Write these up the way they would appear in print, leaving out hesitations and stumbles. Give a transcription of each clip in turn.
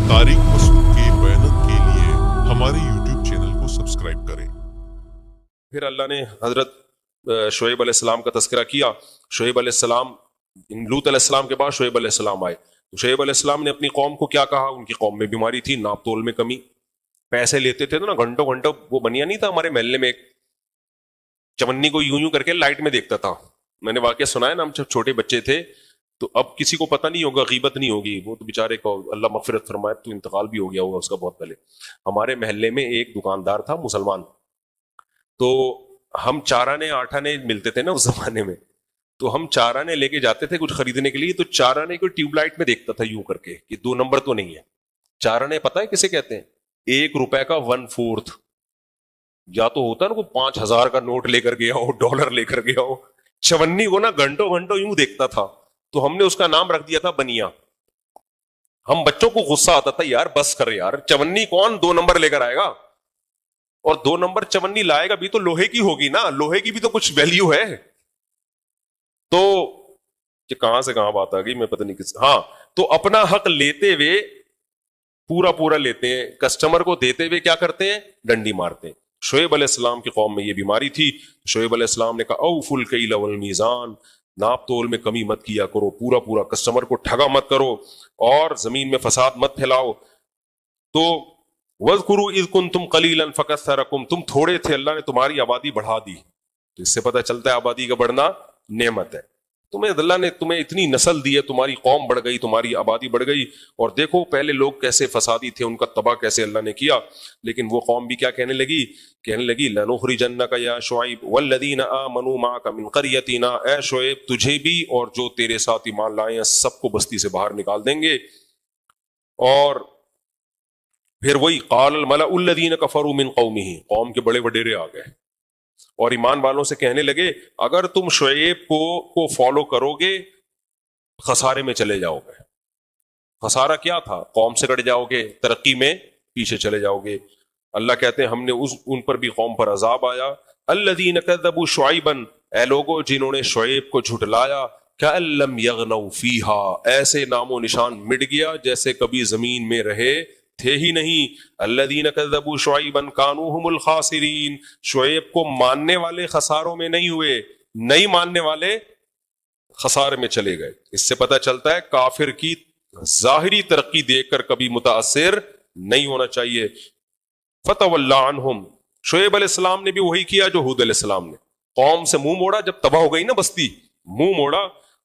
तारिक मसूद के बयान के लिए हमारे YouTube चैनल को सब्सक्राइब करें। फिर अल्लाह ने हजरत शुएब अलैहिस्सलाम का तस्करा किया। शुएब अलैहिस्सलाम, लूत अलैहिस्सलाम के बाद शुएब अलैहिस्सलाम आए। तो शुएब अलैहिस्सलाम ने अपनी कौम को क्या कहा? उनकी कौम में बीमारी थी, नाप तोल में कमी, पैसे लेते थे तो ना घंटों घंटों। वो बनिया नहीं था हमारे महल्ले में, एक चवन्नी को यूं यूं करके लाइट में देखता था। मैंने वाकया सुना है ना, हम जब छोटे बच्चे थे। तो अब किसी को पता नहीं होगा, गीबत नहीं होगी, वो तो बेचारे को अल्लाह मगफिरत फरमाए, तो इंतकाल भी हो गया होगा उसका बहुत पहले। हमारे महल्ले में एक दुकानदार था मुसलमान, तो हम 4 आने 8 आने मिलते थे ना उस जमाने में। तो हम 4 आने लेके जाते थे कुछ खरीदने के लिए, तो 4 आने को ट्यूबलाइट में देखता था यूं करके कि 2 नंबर तो नहीं है। 4 आने पता है किसे कहते हैं? ₹1 का 1/4। या तो होता है ना, को 5,000 का नोट लेकर गया हो, डॉलर लेकर गया हो। चवन्नी को ना घंटों घंटों यूं देखता था। तो हमने उसका नाम रख दिया था बनिया। हम बच्चों को गुस्सा आता था, यार बस कर यार, चवन्नी कौन 2 नंबर लेकर आएगा? और 2 नंबर चवन्नी लाएगा भी तो लोहे की होगी ना, लोहे की भी तो कुछ वैल्यू है। तो ये कहां से कहां बात आ गई, मैं पता नहीं किस। हाँ, तो अपना हक लेते हुए पूरा पूरा लेते हैं, कस्टमर को देते हुए क्या करते हैं? डंडी मारते हैं। शुएब अलैहिस्सलाम की कौम में ये बीमारी थी। शुएब अलैहिस्सलाम ने कहा, औफुल कैल वल मीजान, नाप तोल में कमी मत किया करो, पूरा पूरा कस्टमर को ठगा मत करो, और जमीन में फसाद मत फैलाओ। तो वज़कुरू इज़ कुंतुम कलीलन फकस्सरकुम, तुम थोड़े थे, अल्लाह ने तुम्हारी आबादी बढ़ा दी। तो इससे पता चलता है आबादी का बढ़ना नेमत है। तुम्हें अल्लाह ने तुम्हें इतनी नस्ल दी है, तुम्हारी कौम बढ़ गई, तुम्हारी आबादी बढ़ गई। और देखो पहले लोग कैसे फसादी थे, उनका तबाह कैसे अल्लाह ने किया। लेकिन वो कौम भी क्या कहने लगी? कहने लगी, लनुखरिजन्नका या शुआइब वल्लदीना आमनू माका मिन क़रयतिना, ए शुएब तुझे भी और जो तेरे साथ ईमान लाए हैं सबको बस्ती से बाहर निकाल देंगे। और फिर वही क़ालल मलउल्लज़ीना कफ़रू मिन क़ौमिही, कौम के बड़े वडेरे आ गए और ईमान वालों से कहने लगे, अगर तुम शुएब को फॉलो करोगे खसारे में चले जाओगे। खसारा क्या था? कौम से कट जाओगे, तरक्की में पीछे चले जाओगे। अल्लाह कहते हैं हमने उन पर भी कौम पर अजाब आया। अल्लज़ीना कज़्ज़बू शुआइबन, ऐ लोगो जिन्होंने शुएब को झुटलाया, कअल्लम यग़नौ फ़ीहा, ऐसे नामो निशान मिट गया जैसे कभी जमीन में रहे थे ही नहीं। अल्लज़ीना कज़्ज़बू शुआइबन कानू हुमुल खासिरीन, शुएब को मानने वाले खसारों में नहीं हुए, नहीं मानने वाले खसारे में चले गए। इससे पता चलता है काफिर की जाहिरी तरक्की देखकर कभी मुतासिर नहीं होना चाहिए। फतवल्ला अन्हुम, शुएब अलैहिस्सलाम ने भी वही किया जो हूद अलैहिस्सलाम ने, कौम से मुंह मोड़ा। जब तबाह हो गई ना बस्ती, मुंह मोड़ा।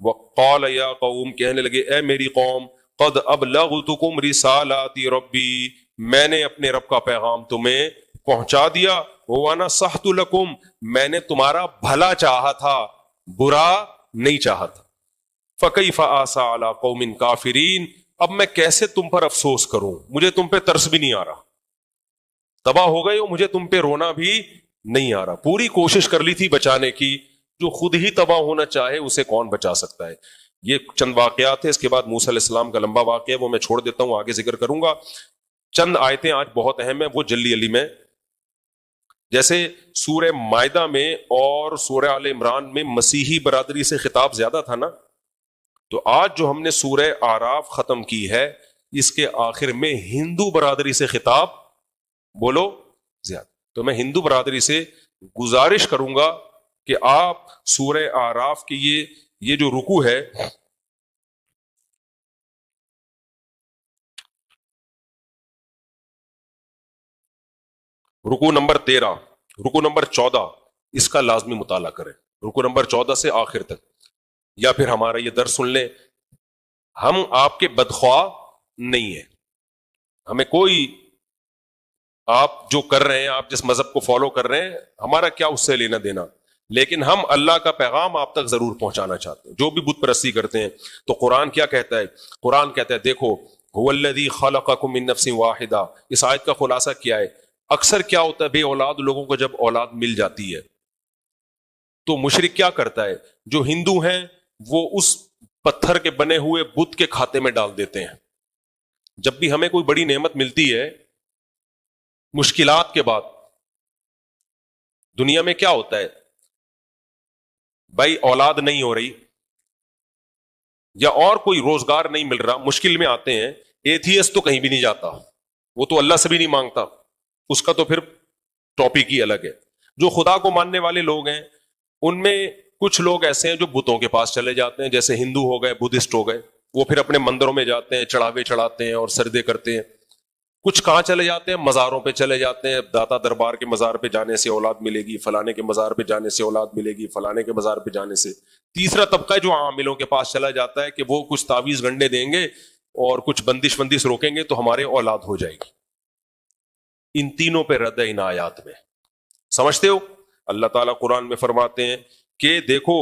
वक़ाल या कौम, कहने लगे, ए मेरी कौम, क़द अबलग़तुकुम रिसालाति रब्बी, मैंने अपने रब का पैगाम तुम्हें पहुंचा दिया। व नसहतु लकुम, मैंने तुम्हारा भला चाहा था, बुरा नहीं चाहा था। फ़कैफ़ आसा अला कौमिन काफिरीन, अब मैं कैसे तुम पर अफसोस करूं, मुझे तुम पे तरस भी नहीं आ रहा। तबाह हो गए हो, मुझे तुम पे रोना भी नहीं आ रहा। पूरी कोशिश कर ली थी बचाने की, जो खुद ही तबाह होना चाहे उसे कौन बचा सकता है। ये चंद वाकयात है। इसके बाद मूसा अलैहिस्सलाम का लंबा वाकया है, वो मैं छोड़ देता हूं, आगे जिक्र करूंगा। चंद आयतें आज बहुत अहम है, वो जल्दी जल्दी में। जैसे सूरह मायदा में और सूरह आले इमरान में मसीही बरादरी से खिताब ज्यादा था ना, तो आज जो हमने सूरह आराफ खत्म की है, इसके आखिर में हिंदू बरादरी से खिताब बोलो ज्यादा। तो मैं हिंदू बरादरी से गुजारिश करूंगा कि आप सूरह आराफ की ये जो रुकू है, रुकू नंबर 13, रुकू नंबर 14, इसका लाजमी मुताला करें। रुकू नंबर 14 से आखिर तक, या फिर हमारा ये दर्स सुन लें। हम आपके बदख्वाह नहीं है, हमें कोई, आप जो कर रहे हैं, आप जिस मजहब को फॉलो कर रहे हैं, हमारा क्या उससे लेना देना। लेकिन हम अल्लाह का पैगाम आप तक जरूर पहुंचाना चाहते हैं। जो भी बुत परस्ती करते हैं, तो कुरान क्या कहता है? कुरान कहता है, देखो, हुवल्लज़ी खलक़कुम मिन नफ्सिन वाहिदा। इस आयत का खुलासा क्या है? अक्सर क्या होता है, बे औलाद लोगों को जब औलाद मिल जाती है तो मुशरिक क्या करता है, जो हिंदू हैं वो उस पत्थर के बने हुए बुत के खाते में डाल देते हैं। जब भी हमें कोई बड़ी नेमत मिलती है मुश्किलात के बाद, दुनिया में क्या होता है भाई, औलाद नहीं हो रही या और कोई रोजगार नहीं मिल रहा, मुश्किल में आते हैं, एथियस्ट तो कहीं भी नहीं जाता, वो तो अल्लाह से भी नहीं मांगता, उसका तो फिर टॉपिक ही अलग है। जो खुदा को मानने वाले लोग हैं उनमें कुछ लोग ऐसे हैं जो बुतों के पास चले जाते हैं, जैसे हिंदू हो गए, बुद्धिस्ट हो गए, वो फिर अपने मंदिरों में जाते हैं, चढ़ावे चढ़ाते हैं और सरदे करते हैं। कुछ कहाँ चले जाते हैं, मज़ारों पे चले जाते हैं, दाता दरबार के मज़ार पे जाने से औलाद मिलेगी, फलाने के मज़ार पे जाने से औलाद मिलेगी, फलाने के मज़ार पे जाने से। तीसरा तबका है जो आमिलों के पास चला जाता है कि वो कुछ तावीज़ गंडे देंगे और कुछ बंदिश बंदिश रोकेंगे तो हमारे औलाद हो जाएगी। इन तीनों पे रद्द है इन आयात में, समझते हो? अल्लाह ताला कुरान में फरमाते हैं कि देखो,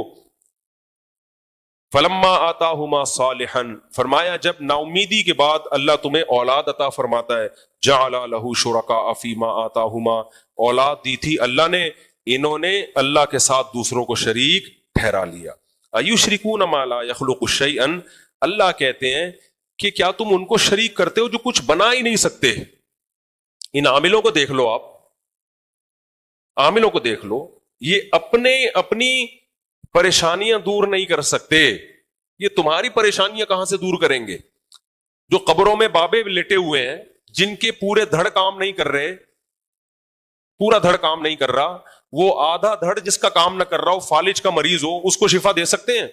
फलम्मा आताहुमा सालिहन, फरमाया जब नाउमीदी के बाद अल्लाह तुम्हें औलाद अता फरमाता है, जअला लहू शुरका फीमा आताहुमा, औलाद दी थी अल्लाह ने, इन्होंने अल्लाह के साथ दूसरों को शरीक ठहरा लिया। अयुशरिकून मा ला यखलुकु शैअन, अल्लाह कहते हैं कि क्या तुम उनको शरीक करते हो जो कुछ बना ही नहीं सकते। इन आमिलों को देख लो, आप आमिलों को देख लो, ये अपनी परेशानियां दूर नहीं कर सकते, ये तुम्हारी परेशानियां कहां से दूर करेंगे? जो कब्रों में बाबे लेटे हुए हैं, जिनके पूरे धड़ काम नहीं कर रहे, पूरा धड़ काम नहीं कर रहा, वो आधा धड़ जिसका काम ना कर रहा हो, फालिज का मरीज हो, उसको शिफा दे सकते हैं?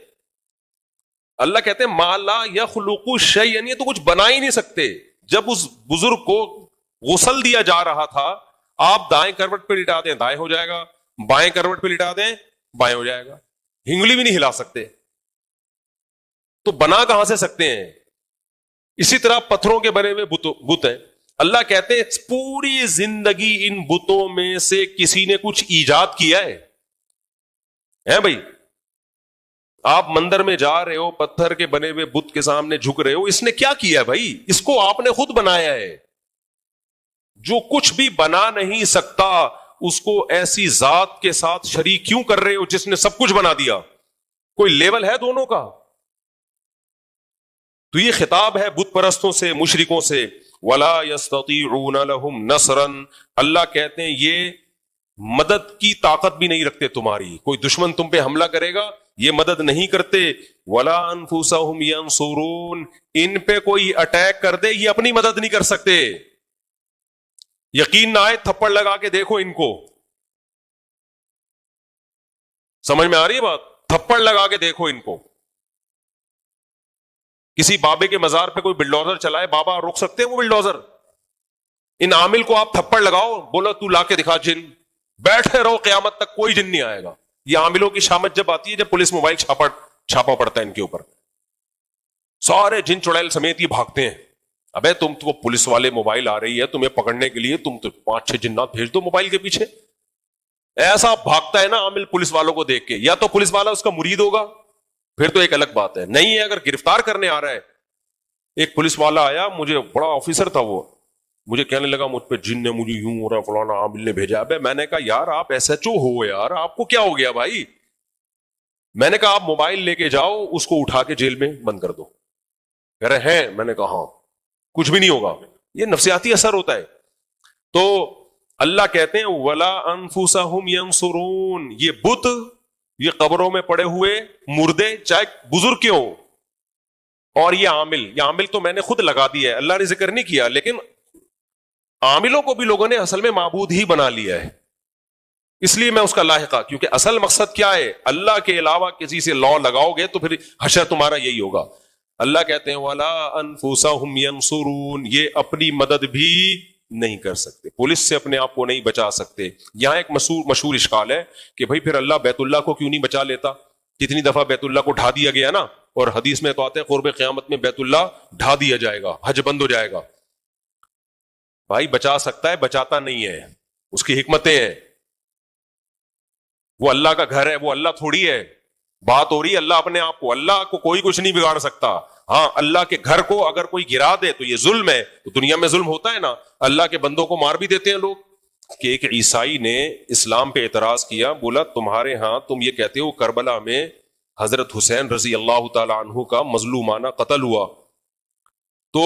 अल्लाह कहते हैं माला यखलुकु शैअन, ये तो कुछ बना ही नहीं सकते। जब उस बुजुर्ग को गुसल दिया जा रहा था, आप दाएं करवट पे लिटा दें दाएं हो जाएगा, बाएं करवट पे लिटा दें बाएं हो जाएगा, हिंगली भी नहीं हिला सकते, तो बना कहां से सकते हैं? इसी तरह पत्थरों के बने हुए बुत हैं। अल्लाह कहते हैं पूरी जिंदगी इन बुतों में से किसी ने कुछ ईजाद किया है भाई? आप मंदिर में जा रहे हो, पत्थर के बने हुए बुत के सामने झुक रहे हो, इसने क्या किया है भाई? इसको आपने खुद बनाया है। जो कुछ भी बना नहीं सकता उसको ऐसी जात के साथ शरीक क्यों कर रहे हो जिसने सब कुछ बना दिया? कोई लेवल है दोनों का? तो ये खिताब है बुत परस्तों से, मुशरिकों से। वला यस्ततीऊन लहुम नसरन, अल्लाह कहते हैं ये मदद की ताकत भी नहीं रखते तुम्हारी। कोई दुश्मन तुम पे हमला करेगा, ये मदद नहीं करते। वला अनफुसहुम यंसुरून, इन पे कोई अटैक कर दे, ये अपनी मदद नहीं कर सकते। यकीन ना आए, थप्पड़ लगा के देखो इनको, समझ में आ रही है बात? थप्पड़ लगा के देखो इनको। किसी बाबे के मजार पे कोई बिल्डोजर चलाए, बाबा रोक सकते हैं वो बिल्डोजर? इन आमिल को आप थप्पड़ लगाओ, बोलो तू लाके दिखा जिन, बैठे रहो क्यामत तक, कोई जिन नहीं आएगा। ये आमिलों की शामत जब आती है जब पुलिस मोबाइल छापा पड़ता है इनके ऊपर, सारे जिन चुड़ैल समेत ये भागते हैं। अबे तुम तो पुलिस वाले मोबाइल आ रही है तुम्हें पकड़ने के लिए, तुम तो 5-6 जिन्नात भेज दो मोबाइल के पीछे। ऐसा भागता है ना आमिल पुलिस वालों को देख के। या तो पुलिस वाला उसका मुरीद होगा, फिर तो एक अलग बात है, नहीं है अगर गिरफ्तार करने आ रहा है। एक पुलिस वाला आया, मुझे बड़ा ऑफिसर था वो, मुझे कहने लगा मुझ पे जिन ने मुझे यूं हो रहा फलाना आमिल ने भेजा। अबे मैंने कहा यार आप SHO हो यार, आपको क्या हो गया भाई? मैंने कहा आप मोबाइल लेके जाओ, उसको उठा के जेल में बंद कर दो। कह रहे हैं, मैंने कहा हाँ, कुछ भी नहीं होगा। ये नफ्सियाती असर होता है। तो अल्लाह कहते हैं वला अनफुसहुम यंसुरून, ये बुत, ये कब्रों में पड़े हुए मुर्दे, चाहे बुजुर्ग क्यों, और ये आमिल तो मैंने खुद लगा दिया है, अल्लाह ने जिक्र नहीं किया, लेकिन आमिलों को भी लोगों ने असल में माबूद ही बना लिया है। इसलिए मैं उसका लाहिका, क्योंकि असल मकसद क्या है? अल्लाह के अलावा किसी से लॉ लगाओगे तो फिर हशर तुम्हारा यही होगा। अल्लाह कहते हैं वला अनफुसहुम यंसुरून, ये अपनी मदद भी नहीं कर सकते, पुलिस से अपने आप को नहीं बचा सकते। यहां एक मशहूर इश्काल है कि भाई फिर अल्लाह बैतुल्लाह को क्यों नहीं बचा लेता? कितनी दफा बैतुल्लाह को ढा दिया गया ना, और हदीस में तो आते हैं कुर्ब क़यामत में बैतुल्लाह ढा दिया जाएगा, हज बंद हो जाएगा। भाई बचा सकता है, बचाता नहीं है, उसकी हिकमतें हैं। वो अल्लाह का घर है, वो अल्लाह थोड़ी है। बात हो रही है अल्लाह अपने आप को, अल्लाह को कोई कुछ नहीं बिगाड़ सकता। हाँ, अल्लाह के घर को अगर कोई गिरा दे तो ये जुल्म है। तो दुनिया में जुल्म होता है ना, अल्लाह के बंदों को मार भी देते हैं लोग। कि एक ईसाई ने इस्लाम पे एतराज किया, बोला तुम्हारे यहां तुम ये कहते हो करबला में हजरत हुसैन रजी अल्लाह ताला अन्हु का मजलूमाना कत्ल हुआ, तो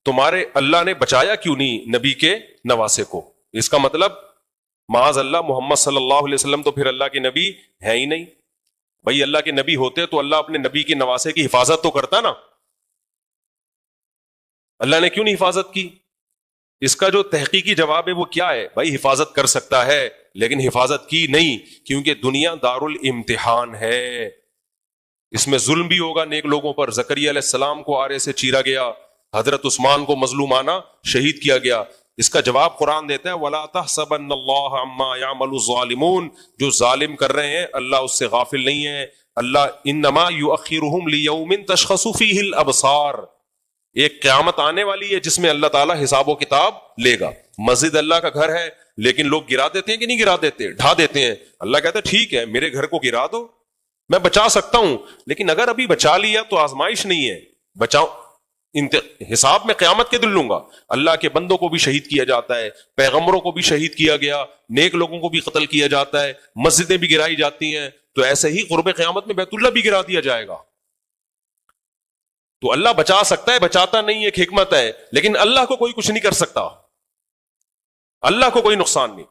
तुम्हारे अल्लाह ने बचाया क्यों नहीं नबी के नवासे को? इसका मतलब माज अल्लाह मोहम्मद सल्लल्लाहु अलैहि वसल्लम तो फिर अल्लाह के नबी है ही नहीं। भाई अल्लाह के नबी होते तो अल्लाह अपने नबी के नवासे की हिफाजत तो करता ना। اللہ نے کیوں نہیں حفاظت کی؟ اس کا جو تحقیقی جواب ہے وہ کیا ہے؟ بھائی حفاظت کر سکتا ہے لیکن حفاظت کی نہیں، کیونکہ دنیا دار الامتحان ہے، اس میں ظلم بھی ہوگا نیک لوگوں پر۔ زکریا علیہ السلام کو آرے سے چیرا گیا، حضرت عثمان کو مظلومانہ شہید کیا گیا۔ اس کا جواب قرآن دیتا ہے وَلَا تَحْسَبَنَّ اللَّهَ عَمَّا يَعْمَلُ الظَّالِمُونَ، جو ظالم کر رہے ہیں اللہ اس سے غافل نہیں ہے۔ اللہ انما يُؤَخِّرُهُمْ لِيَوْمٍ تَشْخَصُ فِيهِ الْأَبْصَارُ، ایک قیامت آنے والی ہے جس میں اللہ تعالیٰ حساب و کتاب لے گا۔ مسجد اللہ کا گھر ہے لیکن لوگ گرا دیتے ہیں کہ نہیں گرا دیتے؟ ڈھا دیتے ہیں۔ اللہ کہتا ہے ٹھیک ہے میرے گھر کو گرا دو، میں بچا سکتا ہوں، لیکن اگر ابھی بچا لیا تو آزمائش نہیں ہے، بچاؤ حساب میں قیامت کے دن لوں گا۔ اللہ کے بندوں کو بھی شہید کیا جاتا ہے، پیغمبروں کو بھی شہید کیا گیا، نیک لوگوں کو بھی قتل کیا جاتا ہے، مسجدیں بھی گرائی جاتی ہیں، تو ایسے ہی قرب قیامت میں بیت اللہ بھی گرا دیا جائے گا۔ تو اللہ بچا سکتا ہے، بچاتا نہیں، ایک حکمت ہے، لیکن اللہ کو کوئی کچھ نہیں کر سکتا، اللہ کو کوئی نقصان نہیں۔